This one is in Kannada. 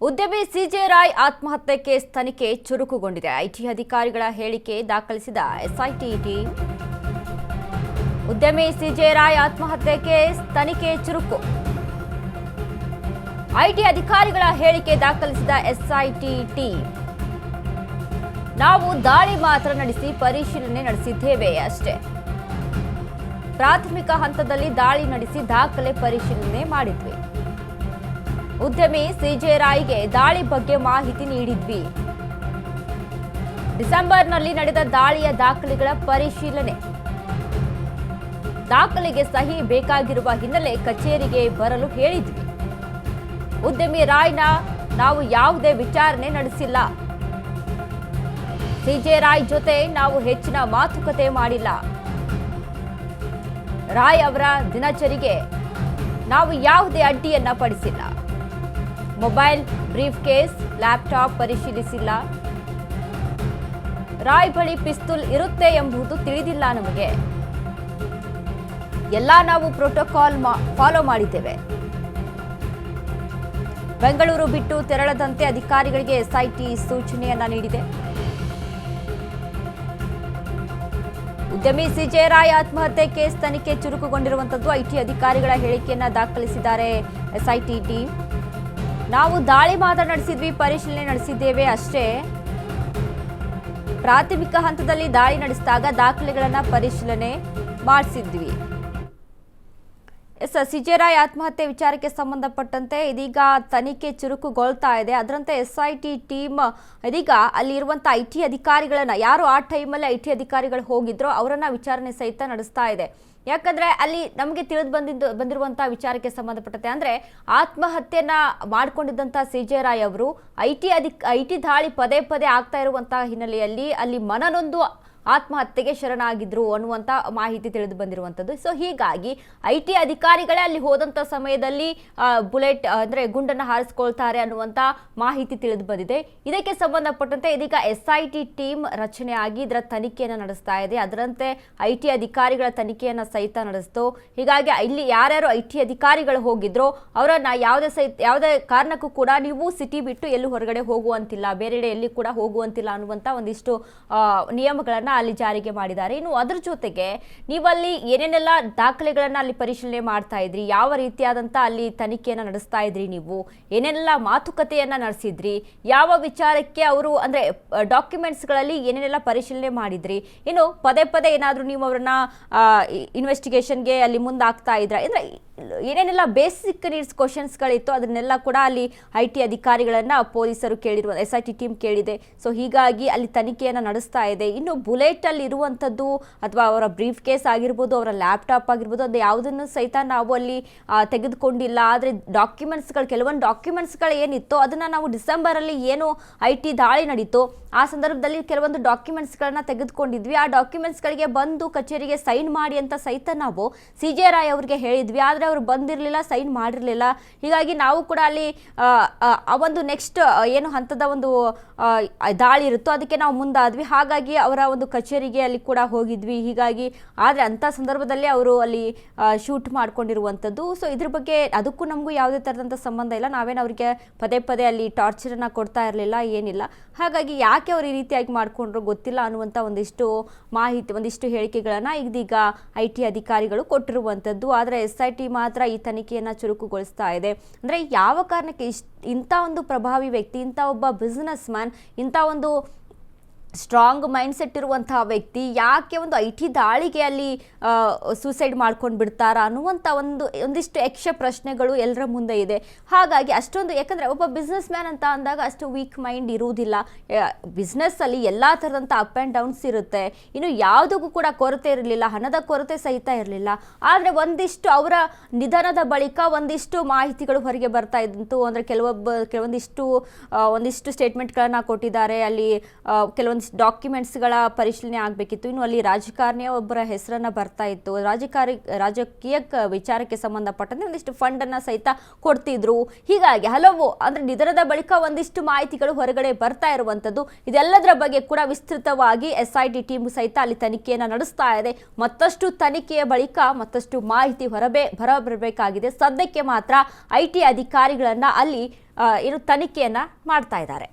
ಉದ್ಯಮಿ ಸಿಜೆ ರಾಯ್ ಆತ್ಮಹತ್ಯೆ ಕೇಸ್ ತನಿಖೆ ಚುರುಕುಗೊಂಡಿದೆ. ಐಟಿ ಅಧಿಕಾರಿಗಳ ಹೇಳಿಕೆ ದಾಖಲಿಸಿದ ಎಸ್ಐಟಿ ಟೀಮ್. ಉದ್ಯಮಿ ಸಿಜೆ ರಾಯ್ ಆತ್ಮಹತ್ಯೆ ಕೇಸ್ ತನಿಖೆ ಚುರುಕು. ಐಟಿ ಅಧಿಕಾರಿಗಳ ಹೇಳಿಕೆ ದಾಖಲಿಸಿದ ಎಸ್ಐಟಿ ಟೀಮ್. ನಾವು ದಾಳಿ ಮಾತ್ರ ನಡೆಸಿ ಪರಿಶೀಲನೆ ನಡೆಸಿದ್ದೇವೆ ಅಷ್ಟೇ. ಪ್ರಾಥಮಿಕ ಹಂತದಲ್ಲಿ ದಾಳಿ ನಡೆಸಿ ದಾಖಲೆ ಪರಿಶೀಲನೆ ಮಾಡಿದ್ವಿ. ಉದ್ಯಮಿ ಸಿಜೆ ರಾಯ್ಗೆ ದಾಳಿ ಬಗ್ಗೆ ಮಾಹಿತಿ ನೀಡಿದ್ವಿ. ಡಿಸೆಂಬರ್ನಲ್ಲಿ ನಡೆದ ದಾಳಿಯ ದಾಖಲೆಗಳ ಪರಿಶೀಲನೆ. ದಾಖಲೆಗೆ ಸಹಿ ಬೇಕಾಗಿರುವ ಹಿನ್ನೆಲೆ ಕಚೇರಿಗೆ ಬರಲು ಹೇಳಿದ್ವಿ. ಉದ್ಯಮಿ ರಾಯ್ನ ನಾವು ಯಾವುದೇ ವಿಚಾರಣೆ ನಡೆಸಿಲ್ಲ. ಸಿಜೆ ರಾಯ್ ಜೊತೆ ನಾವು ಹೆಚ್ಚಿನ ಮಾತುಕತೆ ಮಾಡಿಲ್ಲ. ರಾಯ್ ಅವರ ದಿನಚರಿಗೆ ನಾವು ಯಾವುದೇ ಅಡ್ಡಿಯನ್ನ ಪಡಿಸಿಲ್ಲ. ಮೊಬೈಲ್, ಬ್ರೀಫ್ ಕೇಸ್, ಲ್ಯಾಪ್ಟಾಪ್ ಪರಿಶೀಲಿಸಿಲ್ಲ. ರಾಯ್ ಬಳಿ ಪಿಸ್ತೂಲ್ ಇರುತ್ತೆ ಎಂಬುದು ತಿಳಿದಿಲ್ಲ ನಮಗೆ. ಎಲ್ಲ ನಾವು ಪ್ರೋಟೋಕಾಲ್ ಫಾಲೋ ಮಾಡಿದ್ದೇವೆ. ಬೆಂಗಳೂರು ಬಿಟ್ಟು ತೆರಳದಂತೆ ಅಧಿಕಾರಿಗಳಿಗೆ ಎಸ್ಐಟಿ ಸೂಚನೆಯನ್ನ ನೀಡಿದೆ. ಉದ್ಯಮಿ ಸಿಜೆ ರಾಯ್ ಆತ್ಮಹತ್ಯೆ ಕೇಸ್ ತನಿಖೆ ಚುರುಕುಗೊಂಡಿರುವಂತದ್ದು. ಐಟಿ ಅಧಿಕಾರಿಗಳ ಹೇಳಿಕೆಯನ್ನ ದಾಖಲಿಸಿದ್ದಾರೆ ಎಸ್ಐಟಿ ಟೀಮ್. ನಾವು ದಾಳಿ ಮಾತ್ರ ನಡೆಸಿದ್ವಿ, ಪರಿಶೀಲನೆ ನಡೆಸಿದ್ದೇವೆ ಅಷ್ಟೇ. ಪ್ರಾಥಮಿಕ ಹಂತದಲ್ಲಿ ದಾಳಿ ನಡೆಸಿದಾಗ ದಾಖಲೆಗಳನ್ನ ಪರಿಶೀಲನೆ ಮಾಡಿಸಿದ್ವಿ. ಸಿಜೆ ರಾಯ್ ಆತ್ಮಹತ್ಯೆ ವಿಚಾರಕ್ಕೆ ಸಂಬಂಧಪಟ್ಟಂತೆ ಇದೀಗ ತನಿಖೆ ಚುರುಕುಗೊಳ್ತಾ ಇದೆ. ಅದರಂತೆ ಎಸ್ಐಟಿ ಟೀಮ್ ಇದೀಗ ಅಲ್ಲಿ ಇರುವಂತಹ ಐಟಿ ಅಧಿಕಾರಿಗಳನ್ನ, ಯಾರು ಆ ಟೈಮಲ್ಲಿ ಐಟಿ ಅಧಿಕಾರಿಗಳು ಹೋಗಿದ್ರೋ ಅವರನ್ನ ವಿಚಾರಣೆ ಸಹಿತ ನಡೆಸ್ತಾ ಇದೆ. ಯಾಕಂದ್ರೆ ಅಲ್ಲಿ ನಮಗೆ ತಿಳಿದು ಬಂದಿರುವಂತಹ ವಿಚಾರಕ್ಕೆ ಸಂಬಂಧಪಟ್ಟಂತೆ ಅಂದ್ರೆ ಆತ್ಮಹತ್ಯೆಯನ್ನ ಮಾಡ್ಕೊಂಡಿದ್ದಂತಹ ಸಿಜೆ ರಾಯ್ ಅವರು ಐಟಿ ದಾಳಿ ಪದೇ ಪದೇ ಆಗ್ತಾ ಇರುವಂತಹ ಹಿನ್ನೆಲೆಯಲ್ಲಿ ಅಲ್ಲಿ ಮನನೊಂದು ಆತ್ಮಹತ್ಯೆಗೆ ಶರಣಾಗಿದ್ರು ಅನ್ನುವಂಥ ಮಾಹಿತಿ ತಿಳಿದು ಬಂದಿರುವಂಥದ್ದು. ಸೊ ಹೀಗಾಗಿ ಐಟಿ ಅಧಿಕಾರಿಗಳೇ ಅಲ್ಲಿ ಹೋದಂಥ ಸಮಯದಲ್ಲಿ ಬುಲೆಟ್ ಅಂದರೆ ಗುಂಡನ್ನು ಹಾರಿಸ್ಕೊಳ್ತಾರೆ ಅನ್ನುವಂಥ ಮಾಹಿತಿ ತಿಳಿದು ಬಂದಿದೆ. ಇದಕ್ಕೆ ಸಂಬಂಧಪಟ್ಟಂತೆ ಇದೀಗ ಎಸ್ಐಟಿ ಟೀಮ್ ರಚನೆ ಆಗಿ ಇದರ ತನಿಖೆಯನ್ನು ನಡೆಸ್ತಾ ಇದೆ. ಅದರಂತೆ ಐಟಿ ಅಧಿಕಾರಿಗಳ ತನಿಖೆಯನ್ನು ಸಹಿತ ನಡೆಸ್ತು. ಹೀಗಾಗಿ ಇಲ್ಲಿ ಯಾರ್ಯಾರು ಐಟಿ ಅಧಿಕಾರಿಗಳು ಹೋಗಿದ್ರೋ ಅವರನ್ನ ಯಾವುದೇ ಕಾರಣಕ್ಕೂ ಕೂಡ ನೀವು ಸಿಟಿ ಬಿಟ್ಟು ಎಲ್ಲೂ ಹೊರಗಡೆ ಹೋಗುವಂತಿಲ್ಲ, ಬೇರೆಡೆ ಎಲ್ಲಿ ಕೂಡ ಹೋಗುವಂತಿಲ್ಲ ಅನ್ನುವಂಥ ಒಂದಿಷ್ಟು ನಿಯಮಗಳನ್ನು ಅಲ್ಲಿ ಜಾರಿಗೆ ಮಾಡಿದ್ದಾರೆ. ಇನ್ನು ಅದರ ಜೊತೆಗೆ ನೀವಲ್ಲಿ ಏನೇನೆಲ್ಲ ದಾಖಲೆಗಳನ್ನ ಅಲ್ಲಿ ಪರಿಶೀಲನೆ ಮಾಡ್ತಾ ಇದ್ರಿ, ಯಾವ ರೀತಿಯಾದಂತ ಅಲ್ಲಿ ತನಿಖೆಯನ್ನ ನಡೆಸ್ತಾ ಇದ್ರಿ, ನೀವು ಏನೆಲ್ಲ ಮಾತುಕತೆಯನ್ನ ನಡೆಸಿದ್ರಿ, ಯಾವ ವಿಚಾರಕ್ಕೆ ಅವರು ಅಂದ್ರೆ ಡಾಕ್ಯುಮೆಂಟ್ಸ್ ಗಳಲ್ಲಿ ಏನೇನೆಲ್ಲ ಪರಿಶೀಲನೆ ಮಾಡಿದ್ರಿ, ಇನ್ನು ಪದೇ ಪದೇ ಏನಾದ್ರೂ ನೀವು ಅವರನ್ನ ಇನ್ವೆಸ್ಟಿಗೇಷನ್ಗೆ ಅಲ್ಲಿ ಮುಂದಾಗ್ತಾ ಇದ್ರ ಅಂದ್ರೆ ಏನೇನೆಲ್ಲ ಬೇಸಿಕ್ ನೀಡ್ಸ್ ಕ್ವಶನ್ಸ್ಗಳಿತ್ತು ಅದನ್ನೆಲ್ಲ ಕೂಡ ಅಲ್ಲಿ ಐಟಿ ಅಧಿಕಾರಿಗಳನ್ನ ಪೊಲೀಸರು ಕೇಳಿರುವ ಎಸ್ಐಟಿ ಟೀಮ್ ಕೇಳಿದೆ. ಸೊ ಹೀಗಾಗಿ ಅಲ್ಲಿ ತನಿಖೆಯನ್ನು ನಡೆಸ್ತಾ ಇದೆ. ಇನ್ನು ಬುಲೆಟ್ ಅಲ್ಲಿ ಇರುವಂಥದ್ದು ಅಥವಾ ಅವರ ಬ್ರೀಫ್ ಕೇಸ್ ಆಗಿರ್ಬೋದು, ಅವರ ಲ್ಯಾಪ್ಟಾಪ್ ಆಗಿರ್ಬೋದು, ಅದು ಯಾವುದನ್ನು ಸಹಿತ ನಾವು ಅಲ್ಲಿ ತೆಗೆದುಕೊಂಡಿಲ್ಲ. ಆದರೆ ಕೆಲವೊಂದು ಡಾಕ್ಯುಮೆಂಟ್ಸ್ಗಳು ಏನಿತ್ತು ಅದನ್ನು ನಾವು ಡಿಸೆಂಬರಲ್ಲಿ ಏನು ಐಟಿ ದಾಳಿ ನಡೀತು ಆ ಸಂದರ್ಭದಲ್ಲಿ ಕೆಲವೊಂದು ಡಾಕ್ಯುಮೆಂಟ್ಸ್ಗಳನ್ನ ತೆಗೆದುಕೊಂಡಿದ್ವಿ. ಆ ಡಾಕ್ಯುಮೆಂಟ್ಸ್ಗಳಿಗೆ ಬಂದು ಕಚೇರಿಗೆ ಸೈನ್ ಮಾಡಿ ಅಂತ ಸಹಿತ ನಾವು ಸಿಜೆ ರಾಯ್ ಅವರಿಗೆ ಹೇಳಿದ್ವಿ. ಆದರೆ ಅವರು ಬಂದಿರಲಿಲ್ಲ, ಸೈನ್ ಮಾಡಿರಲಿಲ್ಲ. ಹೀಗಾಗಿ ನಾವು ಕೂಡ ಅಲ್ಲಿ ಆ ಒಂದು ನೆಕ್ಸ್ಟ್ ಏನು ಹಂತದ ಒಂದು ದಾಳಿ ಇರುತ್ತೋ ಅದಕ್ಕೆ ನಾವು ಮುಂದಾದ್ವಿ. ಹಾಗಾಗಿ ಅವರ ಒಂದು ಕಚೇರಿಗೆ ಅಲ್ಲಿ ಕೂಡ ಹೋಗಿದ್ವಿ. ಹೀಗಾಗಿ ಆದರೆ ಅಂಥ ಸಂದರ್ಭದಲ್ಲಿ ಅವರು ಅಲ್ಲಿ ಶೂಟ್ ಮಾಡ್ಕೊಂಡಿರುವಂಥದ್ದು. ಸೊ ಇದ್ರ ಬಗ್ಗೆ ಅದಕ್ಕೂ ನಮಗೂ ಯಾವುದೇ ಥರದಂಥ ಸಂಬಂಧ ಇಲ್ಲ. ನಾವೇನು ಅವರಿಗೆ ಪದೇ ಪದೇ ಅಲ್ಲಿ ಟಾರ್ಚರನ್ನು ಕೊಡ್ತಾ ಇರಲಿಲ್ಲ, ಏನಿಲ್ಲ. ಹಾಗಾಗಿ ಯಾಕೆ ಅವರು ಈ ರೀತಿಯಾಗಿ ಮಾಡಿಕೊಂಡ್ರು ಗೊತ್ತಿಲ್ಲ ಅನ್ನುವಂಥ ಒಂದಿಷ್ಟು ಮಾಹಿತಿ, ಒಂದಿಷ್ಟು ಹೇಳಿಕೆಗಳನ್ನು ಇದೀಗ ಐಟಿ ಅಧಿಕಾರಿಗಳು ಕೊಟ್ಟಿರುವಂಥದ್ದು. ಆದರೆ ಎಸ್ಐಟಿ ಮಾತ್ರ ಈ ತನಿಖೆಯನ್ನು ಚುರುಕುಗೊಳಿಸ್ತಾ ಇದೆ. ಅಂದರೆ ಯಾವ ಕಾರಣಕ್ಕೆ ಇಂಥ ಒಂದು ಪ್ರಭಾವಿ ವ್ಯಕ್ತಿ, ಇಂಥ ಒಬ್ಬ ಬಿಸ್ನೆಸ್ ಮ್ಯಾನ್, ಇಂಥ ಒಂದು ಸ್ಟ್ರಾಂಗ್ ಮೈಂಡ್ ಸೆಟ್ ಇರುವಂತಹ ವ್ಯಕ್ತಿ ಯಾಕೆ ಒಂದು ಐಟಿ ದಾಳಿಗೆ ಅಲ್ಲಿ ಸೂಸೈಡ್ ಮಾಡ್ಕೊಂಡು ಬಿಡ್ತಾರಾ ಅನ್ನುವಂಥ ಒಂದಿಷ್ಟು ಯಕ್ಷ ಪ್ರಶ್ನೆಗಳು ಎಲ್ಲರ ಮುಂದೆ ಇದೆ. ಹಾಗಾಗಿ ಅಷ್ಟೊಂದು, ಯಾಕಂದರೆ ಒಬ್ಬ ಬಿಸ್ನೆಸ್ ಮ್ಯಾನ್ ಅಂತ ಅಂದಾಗ ಅಷ್ಟು ವೀಕ್ ಮೈಂಡ್ ಇರುವುದಿಲ್ಲ. ಬಿಸ್ನೆಸ್ಸಲ್ಲಿ ಎಲ್ಲ ಥರದಂಥ ಅಪ್ ಆ್ಯಂಡ್ ಡೌನ್ಸ್ ಇರುತ್ತೆ. ಇನ್ನು ಯಾವುದಕ್ಕೂ ಕೂಡ ಕೊರತೆ ಇರಲಿಲ್ಲ, ಹಣದ ಕೊರತೆ ಸಹಿತ ಇರಲಿಲ್ಲ. ಆದರೆ ಒಂದಿಷ್ಟು ಅವರ ನಿಧನದ ಬಳಿಕ ಒಂದಿಷ್ಟು ಮಾಹಿತಿಗಳು ಹೊರಗೆ ಬರ್ತಾ ಇದ್ದಂತು. ಅಂದರೆ ಒಂದಿಷ್ಟು ಸ್ಟೇಟ್ಮೆಂಟ್ಗಳನ್ನು ಕೊಟ್ಟಿದ್ದಾರೆ. ಅಲ್ಲಿ ಕೆಲವೊಂದು ಒಂದಿಷ್ಟು ಡಾಕ್ಯುಮೆಂಟ್ಸ್ಗಳ ಪರಿಶೀಲನೆ ಆಗಬೇಕಿತ್ತು. ಇನ್ನು ಅಲ್ಲಿ ರಾಜಕಾರಣಿಯ ಒಬ್ಬರ ಹೆಸರನ್ನ ಬರ್ತಾ ಇತ್ತು. ರಾಜಕೀಯ ವಿಚಾರಕ್ಕೆ ಸಂಬಂಧಪಟ್ಟಂತೆ ಒಂದಿಷ್ಟು ಫಂಡನ್ನು ಸಹಿತ ಕೊಡ್ತಿದ್ರು. ಹೀಗಾಗಿ ಹಲವು ಅಂದರೆ ನಿಧನದ ಬಳಿಕ ಒಂದಿಷ್ಟು ಮಾಹಿತಿಗಳು ಹೊರಗಡೆ ಬರ್ತಾ ಇರುವಂಥದ್ದು. ಇದೆಲ್ಲದರ ಬಗ್ಗೆ ಕೂಡ ವಿಸ್ತೃತವಾಗಿ SIT ಟೀಮ್ ಸಹಿತ ಅಲ್ಲಿ ತನಿಖೆಯನ್ನು ನಡೆಸ್ತಾ ಇದೆ. ಮತ್ತಷ್ಟು ತನಿಖೆಯ ಬಳಿಕ ಮತ್ತಷ್ಟು ಮಾಹಿತಿ ಹೊರಬರಬೇಕಾಗಿದೆ. ಸದ್ಯಕ್ಕೆ ಮಾತ್ರ IT ಅಧಿಕಾರಿಗಳನ್ನ ಅಲ್ಲಿ ತನಿಖೆಯನ್ನ ಮಾಡ್ತಾ ಇದ್ದಾರೆ.